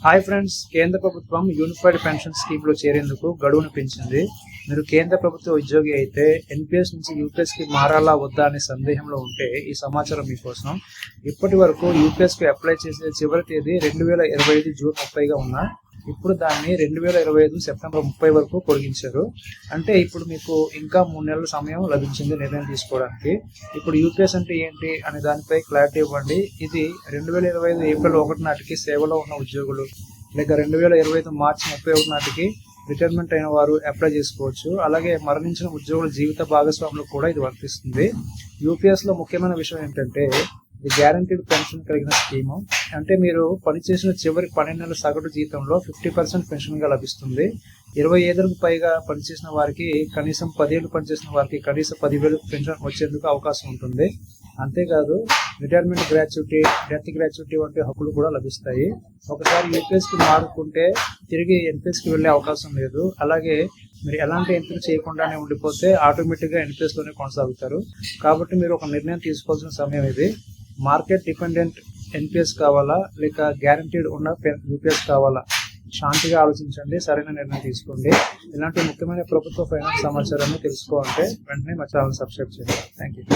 Hi friends, కేంద్ర ప్రభుత్వం unified pension scheme లో చేరేందుకు గడువును పెంచింది. మీరు కేంద్ర ప్రభుత్వ ఉద్యోగి అయితే ఎన్పిఎస్ నుంచి యూపీఎస్ కి మారాలా వద్దా అనే సందేహంలో ఉంటే ఈ సమాచారం మీకోసం. ఇప్పటి వరకు యూపీఎస్ కి అప్లై చేసే చివరి తేదీ 2025 జూన్ 30గా ఉన్నా ఇప్పుడు దాన్ని 2025 సెప్టెంబర్ 30 వరకు పొడిగించారు. అంటే ఇప్పుడు మీకు ఇంకా 3 నెలల సమయం లభించింది నిర్ణయం తీసుకోవడానికి. ఇప్పుడు యూపీఎస్ అంటే ఏంటి అనే దానిపై క్లారిటీ ఇవ్వండి. ఇది 2025 ఏప్రిల్ 1 నాటికి సేవలో ఉన్న ఉద్యోగులు, లేక 2025 మార్చి 31 నాటికి రిటైర్మెంట్ అయిన వారు అప్లై చేసుకోవచ్చు. అలాగే మరణించిన ఉద్యోగుల జీవిత భాగస్వాములకు కూడా ఇది వర్తిస్తుంది. యూపీఎస్ లో ముఖ్యమైన విషయం ఏంటంటే ఇది గ్యారంటీడ్ పెన్షన్ కలిగిన స్కీము. అంటే మీరు పనిచేసిన చివరి 12 నెలల సగటు జీతంలో 50% పెన్షన్ గా లభిస్తుంది. 20 ఏళ్లకు పైగా పనిచేసిన వారికి, కనీసం 10 ఏళ్లు పనిచేసిన వారికి కనీసం 10,000 పెన్షన్ వచ్చేందుకు అవకాశం ఉంటుంది. అంతేకాదు రిటైర్మెంట్ గ్రాట్యుటీ, డెత్ గ్రాట్యుటీ వంటి హక్కులు కూడా లభిస్తాయి. ఒకసారి యూపీఎస్ కి మారుకుంటే తిరిగి ఎన్పిఎస్ కి వెళ్లే అవకాశం లేదు. అలాగే మీరు ఎలాంటి ఎంపిక చేయకుండానే ఉండిపోతే ఆటోమేటిక్ గా ఎన్పిఎస్ లోనే కొనసాగుతారు. కాబట్టి మీరు ఒక నిర్ణయం తీసుకోవాల్సిన సమయం ఇది. మార్కెట్ డిపెండెంట్ ఎన్పిఎస్ కావాలా, లేక గ్యారంటీడ్ ఉన్న యూపీఎస్ కావాలా? శాంతిగా ఆలోచించండి, సరైన నిర్ణయం తీసుకోండి. ఇలాంటి ముఖ్యమైన ప్రభుత్వ ఫైనాన్స్ సమాచారాన్ని తెలుసుకోవాలంటే వెంటనే మా ఛానల్ సబ్స్క్రైబ్ చేయండి. Thank you.